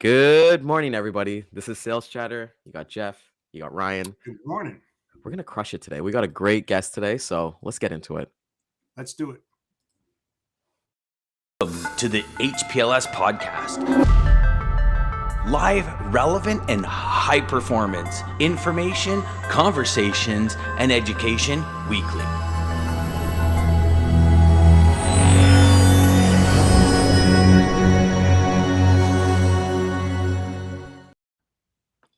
Good morning, everybody. This is Sales Chatter. You got Jeff, you got Ryan. Good morning. We're going to crush it today. We got a great guest today, so let's get into it. Let's do it. Welcome to the HPLS podcast. Live, relevant, and high performance information, conversations, and education weekly.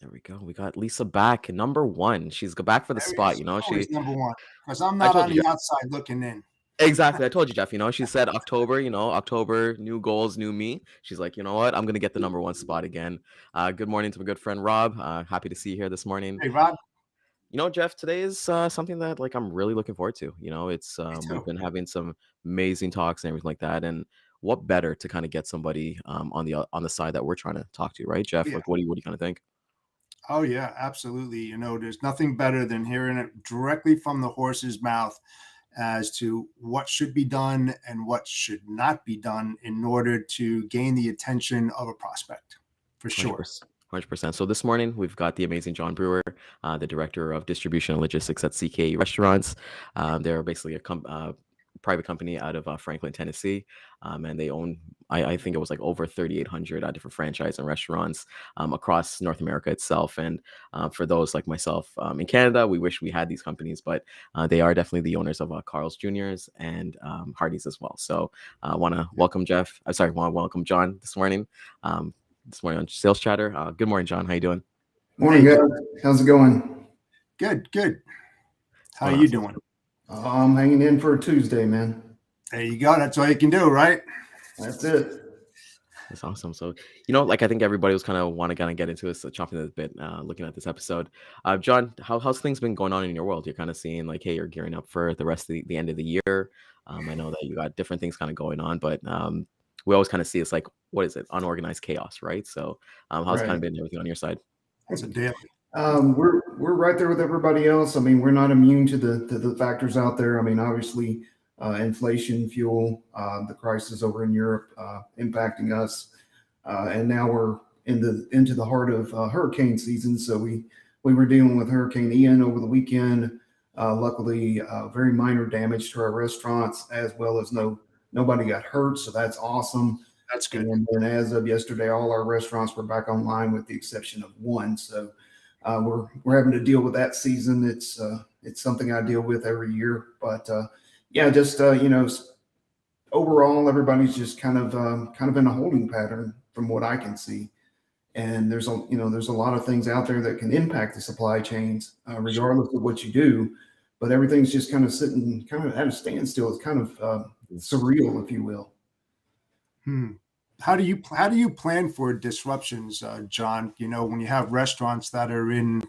There we go. We got Lisa back, number one. She's back for the spot, you know. Always number one, because I'm I not told on you, the outside looking in. Exactly. I told you, Jeff, she said October, October, new goals, new me. She's like, you know what? I'm going to get the number one spot again. Good morning to my good friend, Rob. Happy to see you here this morning. Hey, Rob. Jeff, today is something that I'm really looking forward to. It's we've been having some amazing talks and everything like that. And what better to kind of get somebody on the side that we're trying to talk to, right, Jeff? Yeah. What do you kind of think? Oh, yeah, absolutely. There's nothing better than hearing it directly from the horse's mouth as to what should be done and what should not be done in order to gain the attention of a prospect, for sure. 100%. So this morning we've got the amazing John Brewer, the director of distribution and logistics at CKE Restaurants. They're basically a private company out of Franklin, Tennessee, and they own, I think it was like over 3,800 different franchise and restaurants across North America itself. And for those like myself in Canada, we wish we had these companies, but they are definitely the owners of Carl's Jr.'s and Hardee's as well. So I want to welcome welcome John this morning. This morning on Sales Chatter. Good morning, John. How you doing? Morning, guys. How's it going? Good. How are you doing? I'm hanging in for a Tuesday, man. There you go. That's all you can do, right? That's it. That's awesome. So, I think everybody was kind of get into this, chopping this bit, looking at this episode. John, how's things been going on in your world? You're kind of seeing like, hey, you're gearing up for the rest of the end of the year. I know that you got different things kind of going on, but we always kind of see it's like, what is it? Unorganized chaos, right? So how's kind of been everything on your side? That's a daily. We're right there with everybody else. I mean, we're not immune to the factors out there. I mean, obviously, inflation, fuel, the crisis over in Europe impacting us, and now we're into the heart of hurricane season. So we were dealing with Hurricane Ian over the weekend. Luckily, very minor damage to our restaurants, as well as nobody got hurt. So that's awesome. That's good. And then as of yesterday, all our restaurants were back online with the exception of one. So we're having to deal with that season. It's something I deal with every year, but overall, everybody's just kind of in a holding pattern from what I can see. And there's a lot of things out there that can impact the supply chains, regardless of what you do. But everything's just kind of sitting kind of at a standstill. It's kind of surreal, if you will. How do you plan for disruptions, John? When you have restaurants that are in,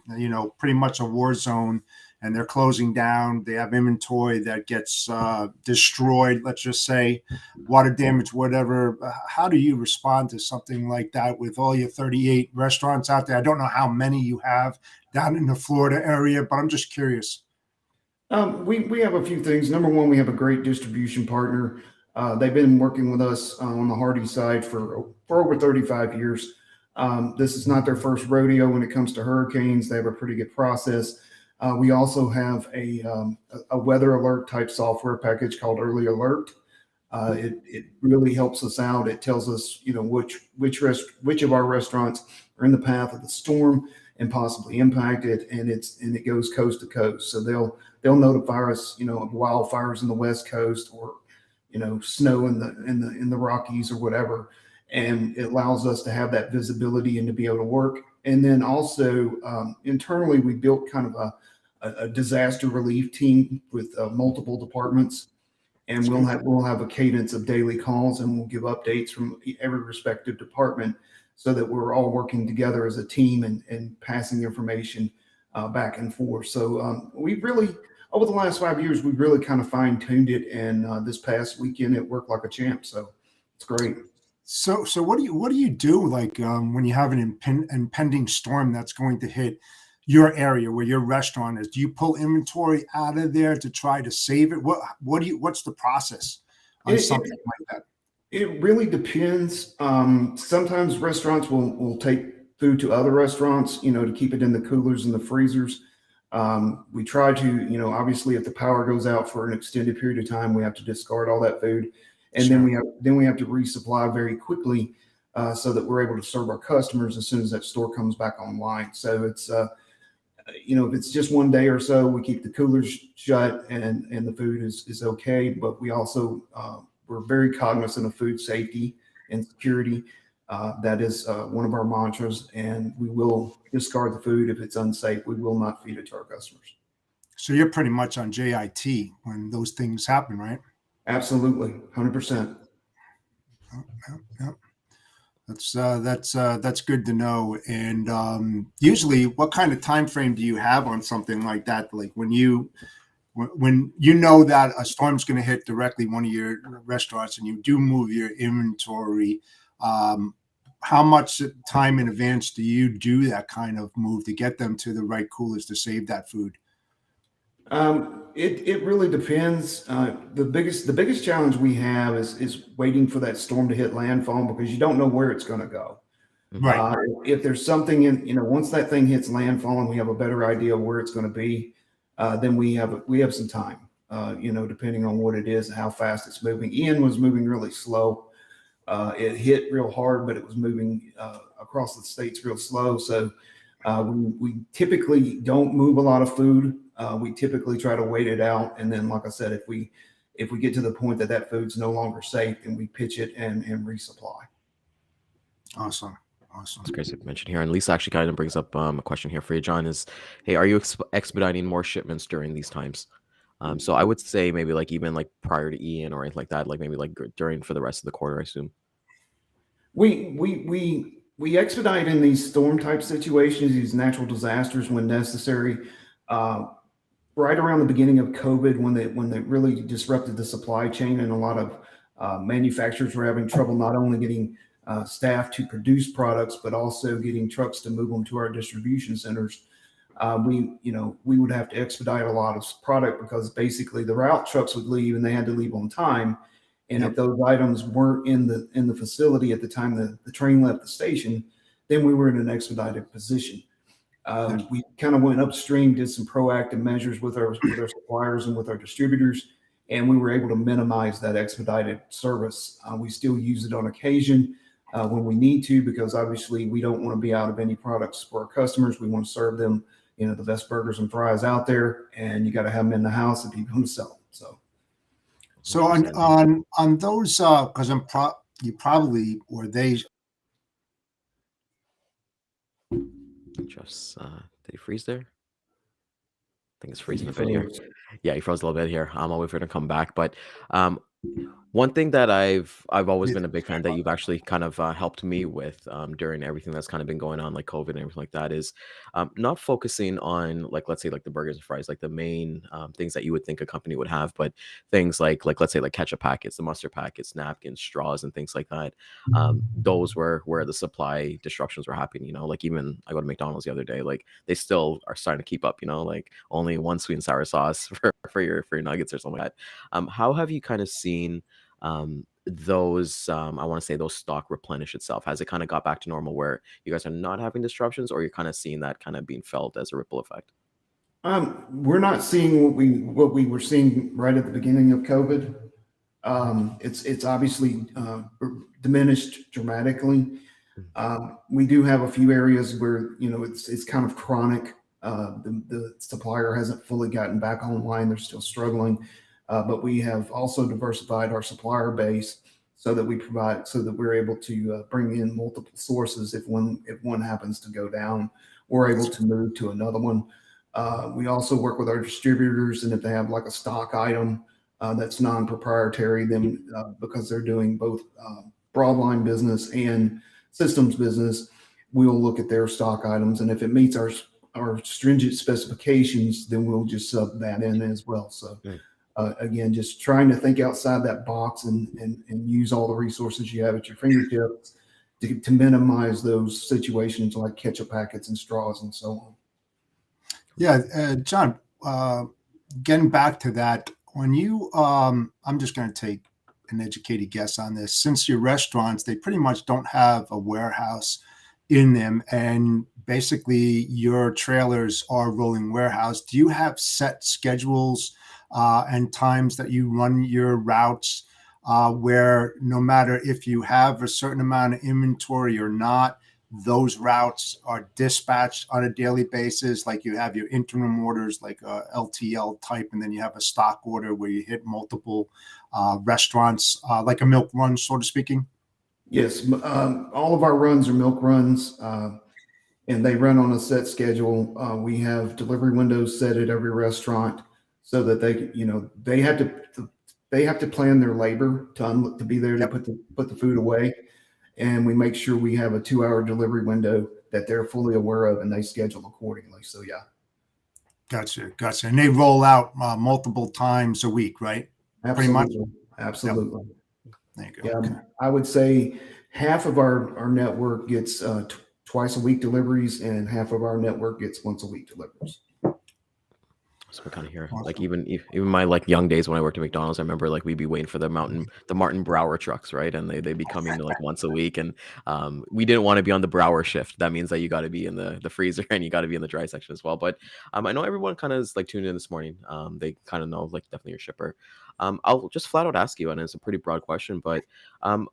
pretty much a war zone and they're closing down, they have inventory that gets destroyed, let's just say, water damage, whatever. How do you respond to something like that with all your 38 restaurants out there? I don't know how many you have down in the Florida area, but I'm just curious. We have a few things. Number one, we have a great distribution partner. They've been working with us on the Hardee's side for over 35 years. This is not their first rodeo when it comes to hurricanes. They have a pretty good process. We also have a weather alert type software package called Early Alert. It really helps us out. It tells us, which of our restaurants are in the path of the storm and possibly impacted, and it goes coast to coast. So they'll notify us, of wildfires in the West Coast or snow in the Rockies or whatever, and it allows us to have that visibility and to be able to work. And then also internally, we built kind of a disaster relief team with multiple departments, and we'll have a cadence of daily calls, and we'll give updates from every respective department so that we're all working together as a team and passing information back and forth. So we really, over the last 5 years, we've really kind of fine-tuned it, and this past weekend it worked like a champ. So it's great. So what do you do like when you have an impending storm that's going to hit your area where your restaurant is? Do you pull inventory out of there to try to save it? What's the process on something like that? It really depends. Sometimes restaurants will take food to other restaurants, to keep it in the coolers and the freezers. We try to, obviously, if the power goes out for an extended period of time, we have to discard all that food, and Sure. then we have to resupply very quickly, so that we're able to serve our customers as soon as that store comes back online. So it's if it's just one day or so, we keep the coolers shut and the food is okay. But we also we're very cognizant of food safety and security. That is one of our mantras, and we will discard the food if it's unsafe. We will not feed it to our customers. So you're pretty much on JIT when those things happen, right? Absolutely, 100%. Yeah. That's good to know. And usually, what kind of time frame do you have on something like that? Like when you know that a storm's going to hit directly one of your restaurants, and you do move your inventory, how much time in advance do you do that kind of move to get them to the right coolers to save that food? It really depends. The biggest challenge we have is waiting for that storm to hit landfall, because you don't know where it's going to go. Right. If there's something once that thing hits landfall and we have a better idea of where it's going to be, then we have some time. Depending on what it is and how fast it's moving. Ian was moving really slow. It hit real hard, but it was moving across the states real slow. So we typically don't move a lot of food. We typically try to wait it out, and then, like I said, if we get to the point that food's no longer safe, then we pitch it and resupply. Awesome. It's great to mention here. And Lisa actually kind of brings up a question here for you, John, is, hey, are you expediting more shipments during these times? So I would say maybe like even like prior to Ian or anything like that, like maybe like during for the rest of the quarter, I assume. We expedite in these storm type situations, these natural disasters when necessary. Right around the beginning of COVID, when they really disrupted the supply chain, and a lot of manufacturers were having trouble not only getting staff to produce products, but also getting trucks to move them to our distribution centers. We would have to expedite a lot of product, because basically the route trucks would leave and they had to leave on time. And if those items weren't in the facility at the time the train left the station, then we were in an expedited position. We kind of went upstream, did some proactive measures with our suppliers and with our distributors, and we were able to minimize that expedited service. We still use it on occasion when we need to, because obviously we don't want to be out of any products for our customers. We want to serve them, the best burgers and fries out there, and you got to have them in the house if you want to sell them. So on those, because you probably, or they. Just did he freeze there? I think it's freezing a bit here. Yeah, he froze a little bit here. I'm always going to come back, but one thing that I've always been a big fan that you've actually kind of helped me with during everything that's kind of been going on, like COVID and everything like that, is not focusing on, like, let's say like the burgers and fries, like the main things that you would think a company would have, but things like let's say like ketchup packets, the mustard packets, napkins, straws, and things like that. Those were where the supply disruptions were happening. Like even I go to McDonald's the other day, like they still are starting to keep up. Like only one sweet and sour sauce for your nuggets or something like that. How have you kind of seen those I want to say those stock replenish itself? Has it kind of got back to normal where you guys are not having disruptions, or you're kind of seeing that kind of being felt as a ripple effect? We're not seeing what we were seeing right at the beginning of COVID. It's obviously diminished dramatically. We do have a few areas where it's kind of chronic. The supplier hasn't fully gotten back online; they're still struggling. But we have also diversified our supplier base so that we're able to bring in multiple sources. If one happens to go down, we're able to move to another one. We also work with our distributors, and if they have like a stock item that's non-proprietary, then because they're doing both broadline business and systems business, we'll look at their stock items, and if it meets our stringent specifications, then we'll just sub that in as well. So. Again, just trying to think outside that box and use all the resources you have at your fingertips to minimize those situations like ketchup packets and straws and so on. Yeah, John, getting back to that, when you, I'm just going to take an educated guess on this. Since your restaurants, they pretty much don't have a warehouse in them, and basically your trailers are rolling warehouse. Do you have set schedules and times that you run your routes where no matter if you have a certain amount of inventory or not, those routes are dispatched on a daily basis? Like you have your interim orders, like a LTL type, and then you have a stock order where you hit multiple restaurants, like a milk run, sort of speaking? Yes, all of our runs are milk runs, and they run on a set schedule. We have delivery windows set at every restaurant so that they have to plan their labor to be there to Yep. put the food away, and we make sure we have a 2-hour delivery window that they're fully aware of, and they schedule accordingly. So yeah. Gotcha. And they roll out multiple times a week, right? Pretty much. Absolutely. There you go. Yeah, Okay. I would say half of our network gets twice a week deliveries, and half of our network gets once a week deliveries. So we're kind of here. Awesome. Like even my like young days when I worked at McDonald's, I remember like we'd be waiting for the Martin Brower trucks, right? And they'd be coming like once a week, and we didn't want to be on the Brower shift. That means that you got to be in the freezer and you got to be in the dry section as well. But I know everyone kind of is like tuned in this morning. They kind of know like definitely your shipper. I'll just flat out ask you, and it's a pretty broad question, but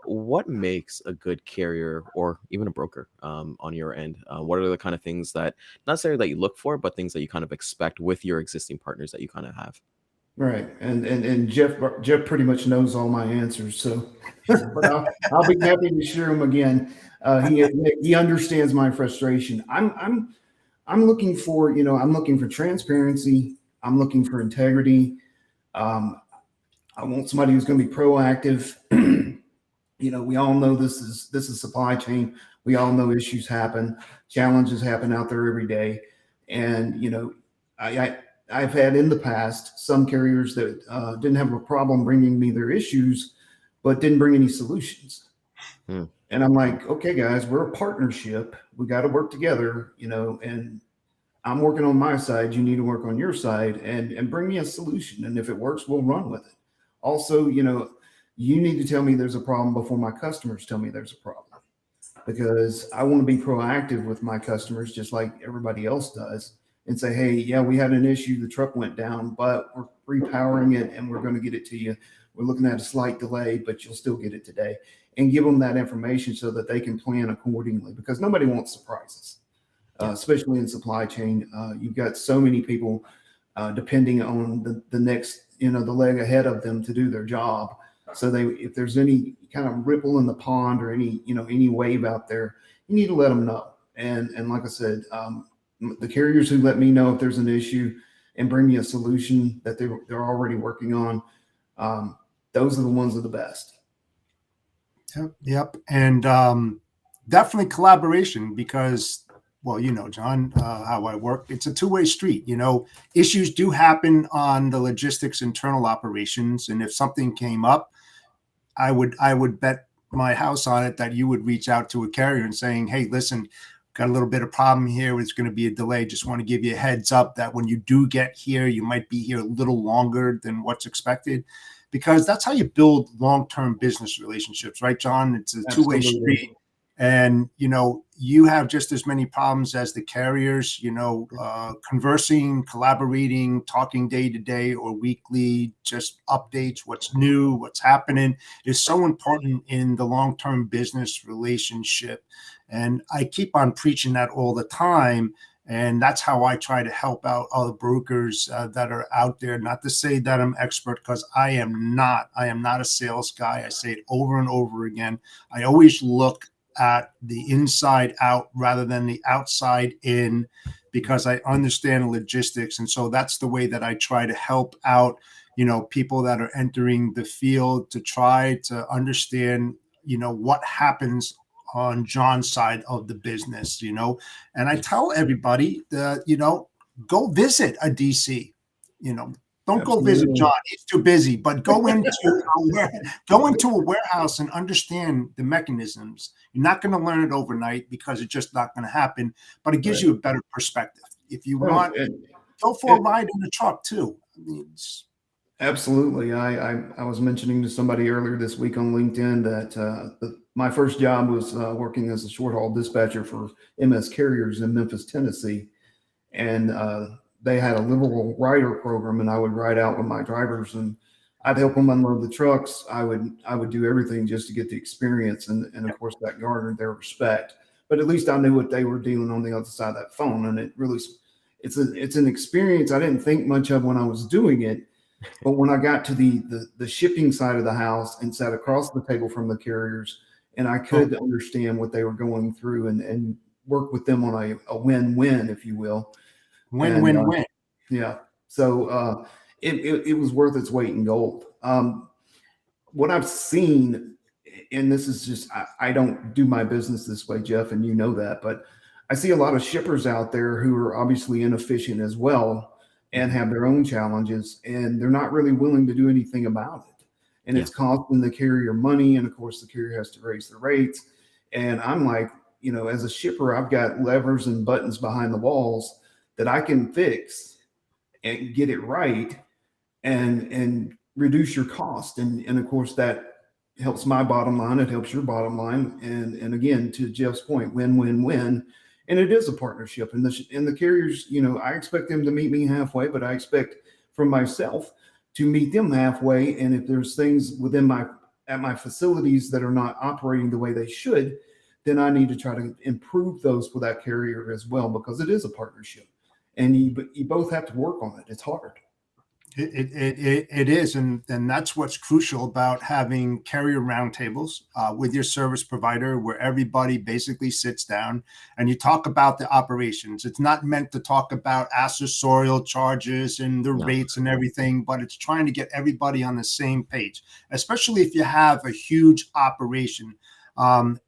what makes a good carrier or even a broker on your end? What are the kind of things that not necessarily that you look for, but things that you kind of expect with your existing partners that you kind of have? Right, and Jeff pretty much knows all my answers, so but I'll be happy to share them again. He understands my frustration. I'm looking for I'm looking for transparency. I'm looking for integrity. I want somebody who's going to be proactive. We all know this is supply chain. We all know issues happen, challenges happen out there every day, and I've had in the past some carriers that didn't have a problem bringing me their issues, but didn't bring any solutions. Hmm. And I'm like, okay, guys, we're a partnership. We got to work together, and I'm working on my side. You need to work on your side and bring me a solution. And if it works, we'll run with it. Also, you need to tell me there's a problem before my customers tell me there's a problem, because I want to be proactive with my customers, just like everybody else does, and say, hey, yeah, we had an issue. The truck went down, but we're repowering it and we're going to get it to you. We're looking at a slight delay, but you'll still get it today, and give them that information so that they can plan accordingly, because nobody wants surprises. Especially in supply chain. You've got so many people depending on the next, the leg ahead of them to do their job. So if there's any kind of ripple in the pond or any wave out there, you need to let them know. And like I said, the carriers who let me know if there's an issue and bring me a solution that they're already working on, those are the ones that are the best. Yep. And definitely collaboration, because, well, John, how I work, it's a two-way street. Issues do happen on the logistics internal operations. And if something came up, I would bet my house on it that you would reach out to a carrier and saying, hey, listen, got a little bit of problem here. It's going to be a delay. Just want to give you a heads up that when you do get here, you might be here a little longer than what's expected, because that's how you build long-term business relationships, right, John? It's a two-way street. And, you have just as many problems as the carriers, conversing, collaborating, talking day to day or weekly, just updates, what's new, what's happening is so important in the long-term business relationship. And I keep on preaching that all the time. And that's how I try to help out other brokers that are out there. Not to say that I'm expert, because I am not a sales guy. I say it over and over again. I always look at the inside out rather than the outside in, because I understand logistics. And so that's the way that I try to help out, people that are entering the field, to try to understand, what happens on John's side of the business, and I tell everybody that, go visit a DC, don't go visit John. He's too busy, but go into a warehouse and understand the mechanisms. You're not going to learn it overnight, because it's just not going to happen, but it gives you a better perspective. If you want, go for a ride in the truck too. Absolutely. I was mentioning to somebody earlier this week on LinkedIn that my first job was working as a short haul dispatcher for MS Carriers in Memphis, Tennessee. And they had a liberal rider program, and I would ride out with my drivers, and I'd help them unload the trucks. I would do everything just to get the experience, and of course that garnered their respect. But at least I knew what they were dealing on the other side of that phone, and it really it's an experience I didn't think much of when I was doing it, but when I got to the shipping side of the house and sat across the table from the carriers, and I Oh, could understand what they were going through and work with them on a win-win, if you will. win, And win, win. yeah, so it was worth its weight in gold. What I've seen, and this is just, I don't do my business this way, Jeff, and you know that, but I see a lot of shippers out there who are obviously inefficient as well and have their own challenges, and they're not really willing to do anything about it. And Yeah. it's costing the carrier money, and of course, the carrier has to raise the rates. And I'm like, as a shipper, I've got levers and buttons behind the walls that I can fix and get it right and reduce your cost. And of course that helps my bottom line. It helps your bottom line. And again, to Jeff's point, win, win, win. And it is a partnership. And the carriers, I expect them to meet me halfway, but I expect from myself to meet them halfway. And if there's things at my facilities that are not operating the way they should, then I need to try to improve those with that carrier as well, because it is a partnership, and you both have to work on it. It's hard. It is, and that's what's crucial about having carrier roundtables with your service provider, where everybody basically sits down and you talk about the operations. It's not meant to talk about accessorial charges and the No. rates and everything, but it's trying to get everybody on the same page, especially if you have a huge operation.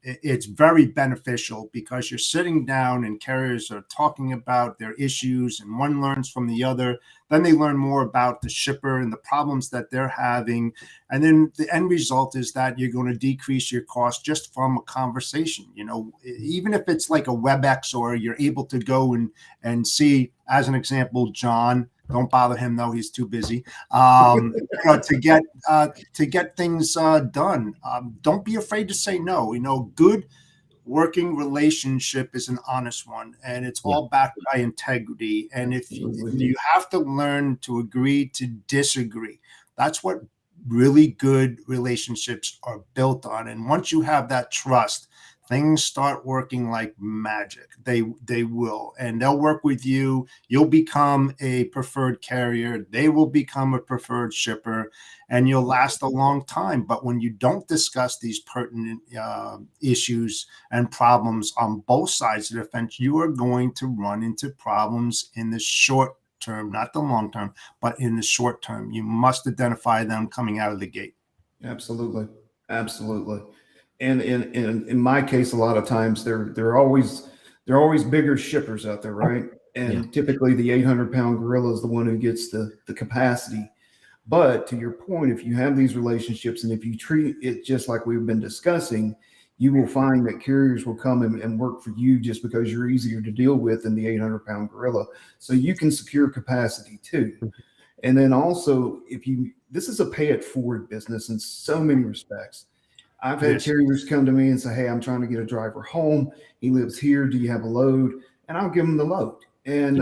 It's very beneficial because you're sitting down and carriers are talking about their issues, and one learns from the other. Then they learn more about the shipper and the problems that they're having. And then the end result is that you're going to decrease your cost just from a conversation. Even if it's like a WebEx, or you're able to go and see, as an example, John. Don't bother him though; he's too busy. To get things done. Don't be afraid to say no. Good working relationship is an honest one, and it's Yeah. all backed by integrity. And if Absolutely. you have to learn to agree to disagree, that's what really good relationships are built on. And once you have that trust, things start working like magic. They will, and they'll work with you. You'll become a preferred carrier. They will become a preferred shipper, and you'll last a long time. But when you don't discuss these pertinent issues and problems on both sides of the fence, you are going to run into problems in the short term, not the long term, but in the short term. You must identify them coming out of the gate. Absolutely. Absolutely. And in my case, a lot of times they're always bigger shippers out there, right? Yeah. And typically the 800-pound gorilla is the one who gets the capacity. But to your point, if you have these relationships and if you treat it just like we've been discussing, you will find that carriers will come and work for you just because you're easier to deal with than the 800-pound gorilla. So you can secure capacity too. And then also, this is a pay it forward business in so many respects. I've had Yes. carriers come to me and say, "Hey, I'm trying to get a driver home. He lives here. Do you have a load?" And I'll give him the load. And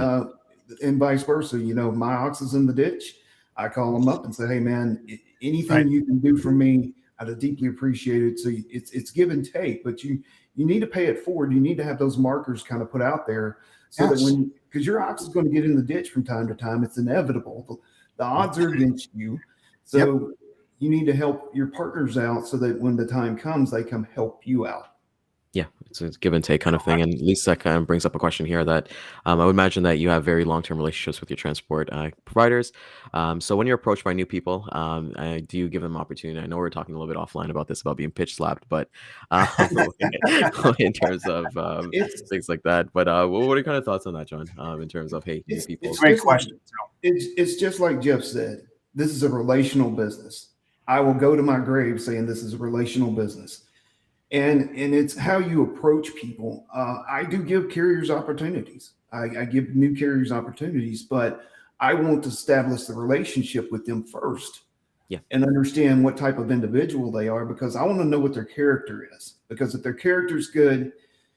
vice versa. My ox is in the ditch. I call him up and say, "Hey, man, anything Right. you can do for me, I'd deeply appreciate it." So it's give and take, but you need to pay it forward. You need to have those markers kind of put out there so that Yes. because your ox is going to get in the ditch from time to time, it's inevitable. The odds are against you. So you need to help your partners out so that when the time comes, they come help you out. Yeah, it's a give and take kind of thing. And Lisa kind of brings up a question here that I would imagine that you have very long-term relationships with your transport providers. So when you're approached by new people, do you give them opportunity? I know we're talking a little bit offline about this, about being pitch slapped, but in terms of It's things like that. But what are your kind of thoughts on that, John? In terms of, hey, new it's people. it's Great just like question. it's just like Jeff said. This is a relational business. I will go to my grave saying this is a relational business. And it's how you approach people. I do give carriers opportunities. I give new carriers opportunities, but I want to establish the relationship with them first. Yeah. And understand what type of individual they are, because I want to know what their character is. Because if their character is good,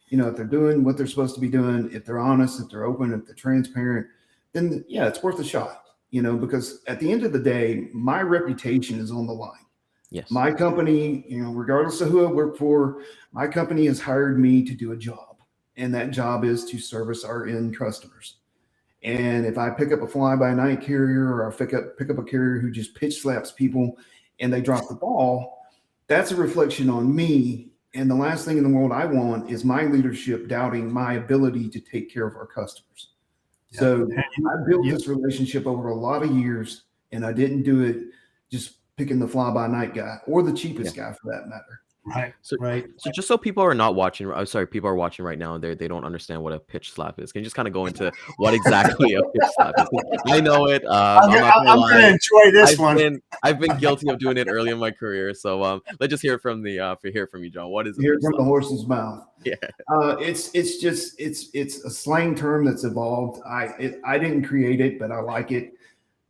if they're doing what they're supposed to be doing, if they're honest, if they're open, if they're transparent, then yeah, it's worth a shot. Because at the end of the day, my reputation is on the line. Yes. My company, regardless of who I work for, my company has hired me to do a job, and that job is to service our end customers. And if I pick up a fly-by-night carrier, or I pick up a carrier who just pitch slaps people and they drop the ball, that's a reflection on me. And the last thing in the world I want is my leadership doubting my ability to take care of our customers. Yeah. So I built this relationship over a lot of years, and I didn't do it just picking the fly-by-night guy or the cheapest guy for that matter. Right. So, right. So just so people are not watching, I'm sorry, people are watching right now and they don't understand what a pitch slap is. Can you just kind of go into what exactly a pitch slap is? I know it. I'm going to enjoy this one. I've been guilty of doing it early in my career. So let's just hear from you, John. What is it? Hear from the horse's mouth. Yeah. It's a slang term that's evolved. I didn't create it, but I like it.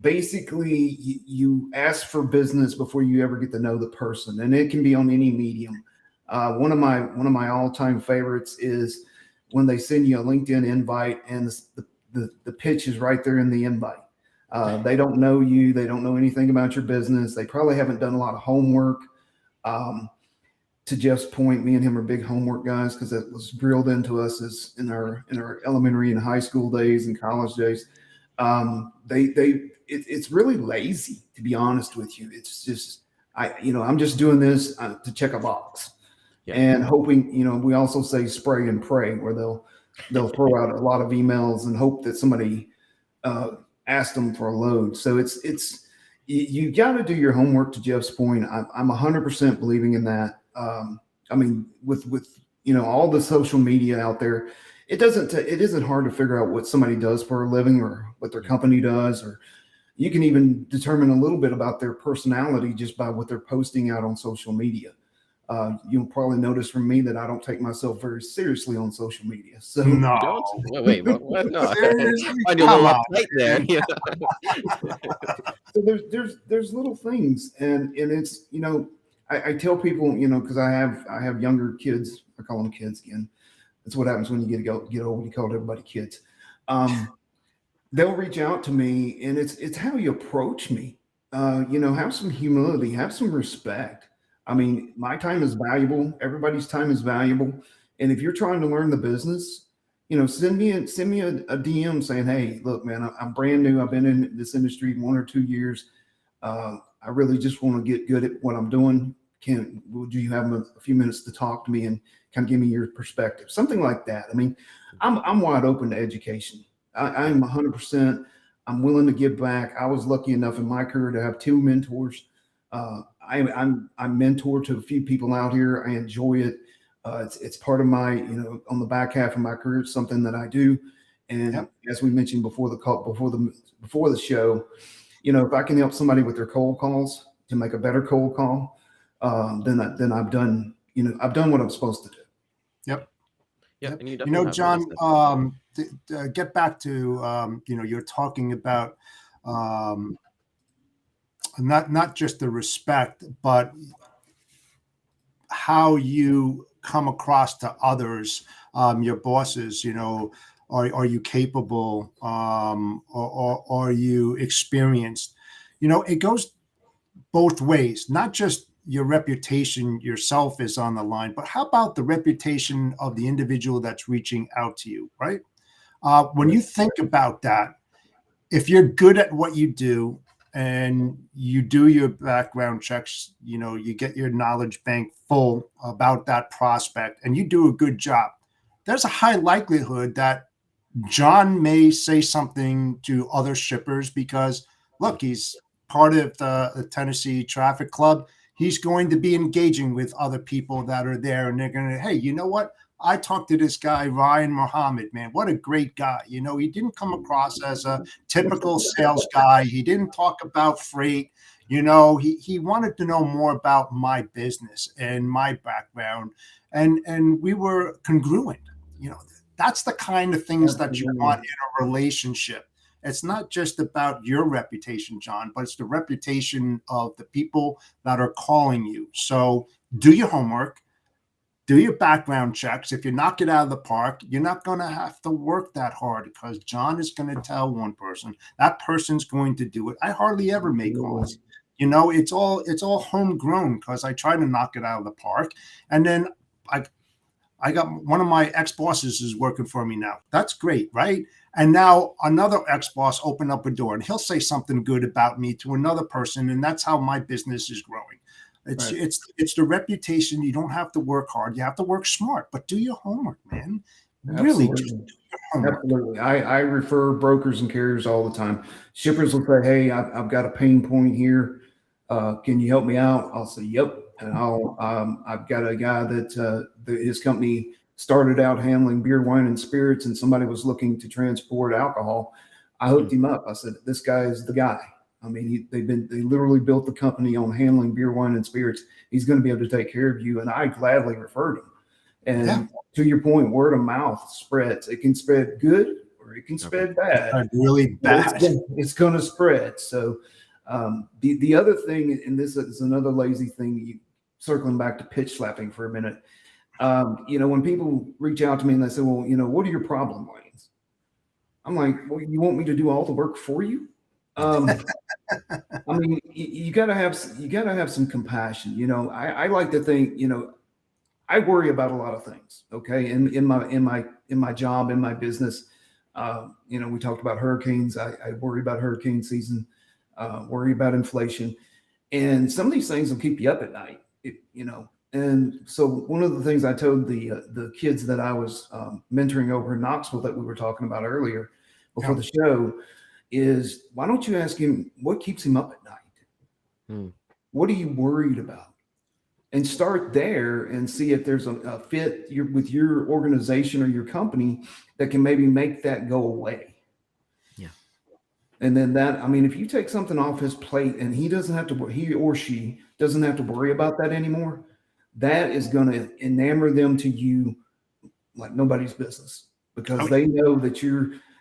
Basically, you ask for business before you ever get to know the person, and it can be on any medium. One of my all-time favorites is when they send you a LinkedIn invite and the pitch is right there in the invite. They don't know you, they don't know anything about your business. They probably haven't done a lot of homework. To Jeff's point, me and him are big homework guys because it was drilled into us as in our elementary and high school days and college days. It's really lazy, to be honest with you. It's just, I'm just doing this to check a box, and hoping, we also say spray and pray, where they'll throw out a lot of emails and hope that somebody asked them for a load. So you got to do your homework. To Jeff's point, I'm 100% believing in that. With all the social media out there, it isn't hard to figure out what somebody does for a living or what their company does, or you can even determine a little bit about their personality just by what they're posting out on social media. You'll probably notice from me that I don't take myself very seriously on social media. So no, wait, what? No, I do a little uptight there. So there's little things, and it's I tell people because I have younger kids. I call them kids again. That's what happens when you get old. You call everybody kids. They'll reach out to me, and it's how you approach me. Have some humility, have some respect. My time is valuable. Everybody's time is valuable. And if you're trying to learn the business, send me a DM saying, "Hey, look, man, I'm brand new. I've been in this industry 1 or 2 years. I really just want to get good at what I'm doing. Would you have a few minutes to talk to me and kind of give me your perspective?" Something like that. I'm wide open to education. I'm 100%. I'm willing to give back. I was lucky enough in my career to have 2 mentors. I'm mentor to a few people out here. I enjoy it. It's part of my, on the back half of my career, it's something that I do. And as we mentioned before the show, if I can help somebody with their cold calls to make a better cold call, then I've done what I'm supposed to do. Yep. Yeah. And John, to get back to, you're talking about not just the respect, but how you come across to others, your bosses. Are you capable, or are you experienced? It goes both ways. Not just your reputation yourself is on the line, but how about the reputation of the individual that's reaching out to you, right? When you think about that, if you're good at what you do and you do your background checks, you get your knowledge bank full about that prospect and you do a good job, there's a high likelihood that John may say something to other shippers because, look, he's part of the Tennessee Traffic Club. He's going to be engaging with other people that are there, and they're going to, hey, you know what? I talked to this guy, Ryan Muhammad, man. What a great guy. He didn't come across as a typical sales guy. He didn't talk about freight. He wanted to know more about my business and my background. And we were congruent. That's the kind of things that you want in a relationship. it's not just about your reputation, John, but it's the reputation of the people that are calling you. So do your homework, do your background checks. If you knock it out of the park, you're not going to have to work that hard, because John is going to tell one person, that person's going to do it. I hardly ever make calls. It's all homegrown, because I try to knock it out of the park. And then I got one of my ex-bosses is working for me now. That's great, right? And now another ex-boss opened up a door, and he'll say something good about me to another person, and that's how my business is growing. It's the reputation. You don't have to work hard. You have to work smart, but do your homework, man. Really, just do your homework. Absolutely. I refer brokers and carriers all the time. Shippers will say, "Hey, I've got a pain point here. Can you help me out?" I'll say, "Yep." And I've got a guy that his company started out handling beer, wine, and spirits, and somebody was looking to transport alcohol. I hooked him up. I said, "This guy is the guy." I mean, they literally built the company on handling beer, wine, and spirits. He's going to be able to take care of you. And I gladly referred him. And to your point, word of mouth spreads. It can spread good or it can spread bad. Really bad. It's going to spread. So the other thing, and this is another lazy thing, circling back to pitch slapping for a minute. When people reach out to me and they say, "Well, what are your problem lanes?" I'm like, "Well, you want me to do all the work for you?" I mean, you gotta have some compassion. I like to think, I worry about a lot of things. Okay. In my job, in my business, we talked about hurricanes. I worry about hurricane season, worry about inflation, and some of these things will keep you up at night, And so one of the things I told the kids that I was mentoring over in Knoxville that we were talking about earlier before the show is, why don't you ask him what keeps him up at night? What are you worried about? And start there and see if there's a fit with your organization or your company that can maybe make that go away. Yeah. And then if you take something off his plate and he or she doesn't have to worry about that anymore, that is going to enamor them to you like nobody's business, because they know that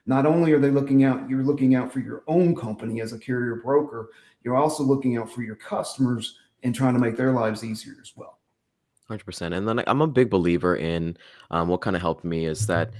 not only are they you're looking out for your own company as a carrier broker, you're also looking out for your customers and trying to make their lives easier as well. 100%. And then I'm a big believer in what kind of helped me is that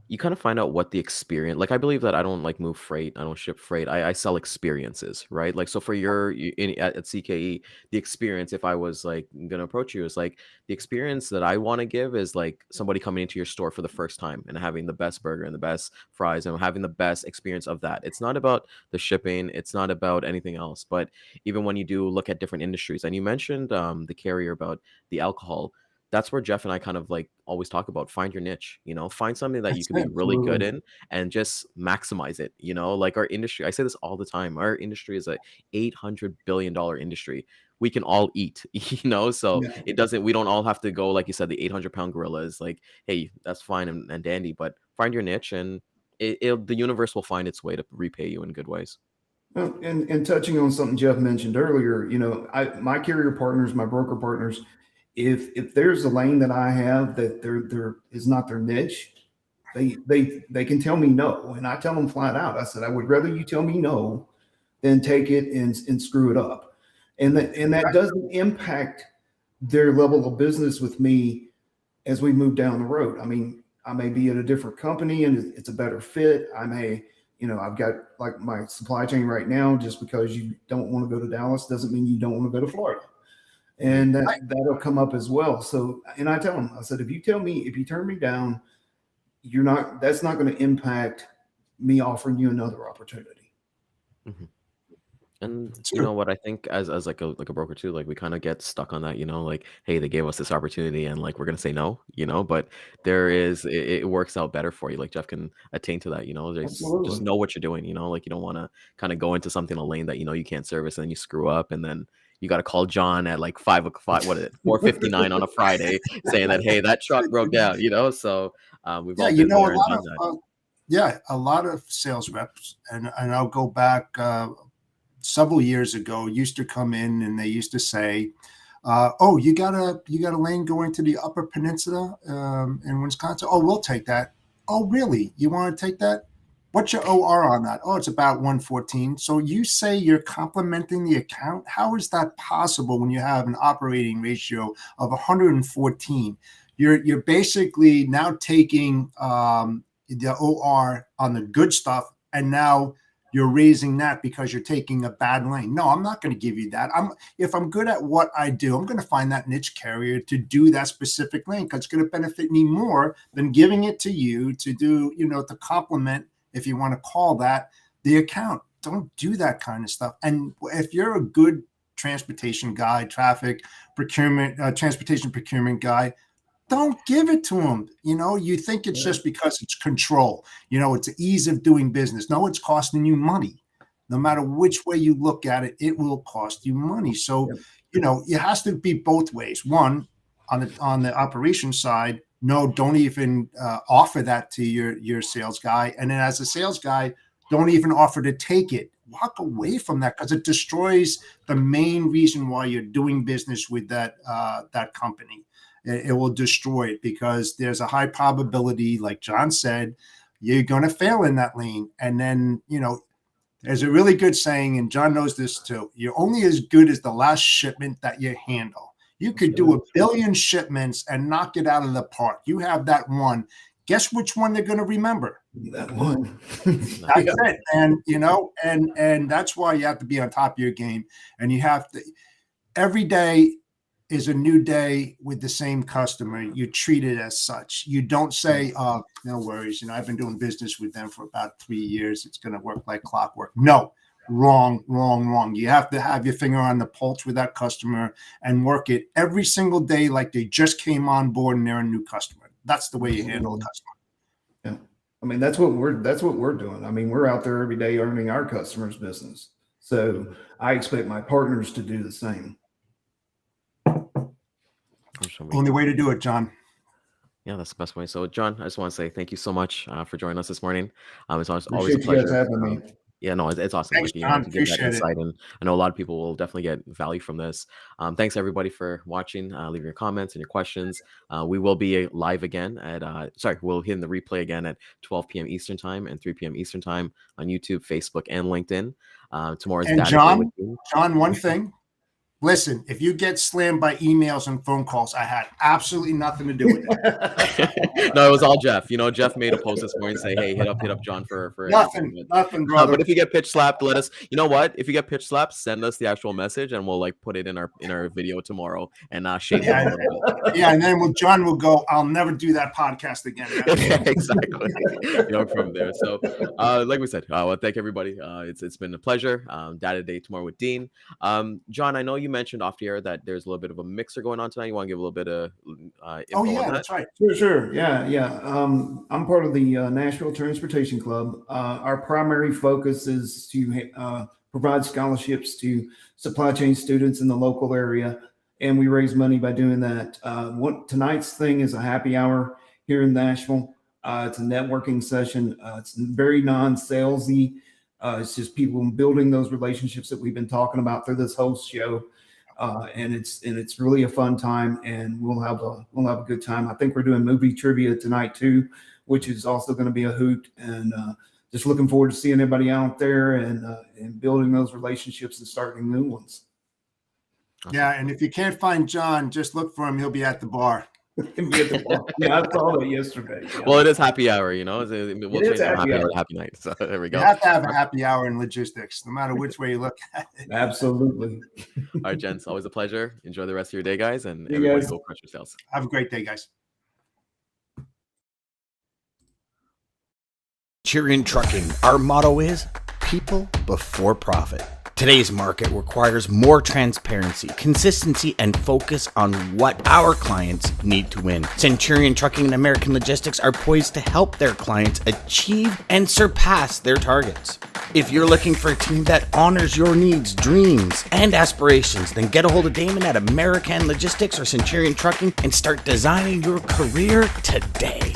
you kind of find out what the experience, like I believe that I don't like move freight, I don't ship freight, I sell experiences, right? Like, so for at CKE, the experience, if I was like gonna approach you, is like the experience that I want to give is like somebody coming into your store for the first time and having the best burger and the best fries and having the best experience of that. It's not about the shipping, it's not about anything else. But even when you do look at different industries, and you mentioned the carrier about the alcohol, that's where Jeff and I kind of like always talk about, find your niche, find something that you can be really good in and just maximize it. Like our industry, I say this all the time, our industry is a $800 billion industry. We can all eat, so we don't all have to go, like you said, the 800-pound gorilla is like, hey, that's fine and dandy, but find your niche and the universe will find its way to repay you in good ways. Well, and touching on something Jeff mentioned earlier, my carrier partners, my broker partners, if there's a lane that I have that there is not their niche, they can tell me no, and I tell them flat out. I said, I would rather you tell me no than take it and screw it up, and that doesn't impact their level of business with me as we move down the road. I mean, I may be at a different company and it's a better fit. I may, I've got like my supply chain right now. Just because you don't want to go to Dallas doesn't mean you don't want to go to Florida. And that'll come up as well. So, and I tell them, I said, if you turn me down, that's not going to impact me offering you another opportunity. Mm-hmm. And you know what, I think as like a broker too, like we kind of get stuck on that, like, hey, they gave us this opportunity and like we're gonna say no, but it works out better for you. Like Jeff can attain to that, just know what you're doing, like you don't want to kind of go into something, a lane that you can't service, and then you screw up, and then you got to call John at like 5 o'clock, 4:59 on a Friday, saying that, hey, that truck broke down, so we've all been there and done that. A lot of sales reps, and I'll go back several years ago, used to come in and they used to say, oh, you got a lane going to the Upper Peninsula in Wisconsin? Oh, we'll take that. Oh, really? You want to take that? What's your OR on that? Oh, it's about 114. So you say you're complementing the account. How is that possible when you have an operating ratio of 114? You're basically now taking the OR on the good stuff, and now you're raising that because you're taking a bad lane. No, I'm not going to give you that. If I'm good at what I do, I'm going to find that niche carrier to do that specific lane because it's going to benefit me more than giving it to you to do, to complement, if you want to call that, the account. Don't do that kind of stuff. And if you're a good transportation guy, transportation procurement guy, don't give it to them. You think it's just because it's control. It's the ease of doing business. No, it's costing you money. No matter which way you look at it, it will cost you money. So, it has to be both ways. One, on the operations side, no, don't even offer that to your sales guy. And then as a sales guy, don't even offer to take it. Walk away from that because it destroys the main reason why you're doing business with that company. It will destroy it because there's a high probability, like John said, you're going to fail in that lane. And then, there's a really good saying, and John knows this too, you're only as good as the last shipment that you handle. You could do 1 billion shipments and knock it out of the park. You have that one. Guess which one they're going to remember? That one. That's it. And, and that's why you have to be on top of your game. And you have to, every day is a new day with the same customer. You treat it as such. You don't say, oh, no worries. I've been doing business with them for about 3 years. It's going to work like clockwork. No, wrong. You have to have your finger on the pulse with that customer and work it every single day like they just came on board and they're a new customer. That's the way you handle a customer. Yeah. I mean, that's what we're doing. I mean, we're out there every day earning our customers' business. So I expect my partners to do the same. Only way to do it, John. Yeah, that's the best way. So, John, I just want to say thank you so much for joining us this morning. It's always a Appreciate you pleasure. guys having me. Yeah, no, it's awesome. Thanks, John. To give that Appreciate it. insight, and I know a lot of people will definitely get value from this. Thanks everybody for watching. Leave your comments and your questions. We will be live again we'll hit the replay again at 12 p.m. Eastern time and 3 p.m. Eastern time on YouTube, Facebook, and LinkedIn. Tomorrow's And data John, day with you. John, one thing. Listen, if you get slammed by emails and phone calls, I had absolutely nothing to do with it. No, it was all Jeff. Jeff made a post this morning saying, "Hey, hit up John for nothing, brother." But if you get pitch slapped, let us. You know what? If you get pitch slapped, send us the actual message, and we'll put it in our video tomorrow and shake it. Yeah, and then John will go, "I'll never do that podcast again." Exactly. From there. So, like we said, I want to thank everybody. It's been a pleasure. Data day tomorrow with Dean. John, I know you mentioned off the air that there's a little bit of a mixer going on tonight. You want to give a little bit of info on that? That's right. Sure. Yeah. I'm part of the Nashville Transportation Club. Our primary focus is to provide scholarships to supply chain students in the local area, and we raise money by doing that. Tonight's thing is a happy hour here in Nashville. It's a networking session. It's very non-salesy. It's just people building those relationships that we've been talking about through this whole show. And it's really a fun time, and we'll have a good time. I think we're doing movie trivia tonight too, which is also going to be a hoot. And just looking forward to seeing everybody out there and building those relationships and starting new ones. Yeah, and if you can't find John, just look for him. He'll be at the bar. Yeah, I saw that yesterday. Yeah. Well, it is happy hour, We'll change from happy hour to happy night. So there we go. You have to have a happy hour in logistics, no matter which way you look at it. Absolutely. All right, gents, always a pleasure. Enjoy the rest of your day, guys, and everybody go crush yourselves. Have a great day, guys. Centurion Trucking, our motto is people before profit. Today's market requires more transparency, consistency, and focus on what our clients need to win. Centurion Trucking and American Logistics are poised to help their clients achieve and surpass their targets. If you're looking for a team that honors your needs, dreams, and aspirations, then get a hold of Daman at American Logistics or Centurion Trucking and start designing your career today.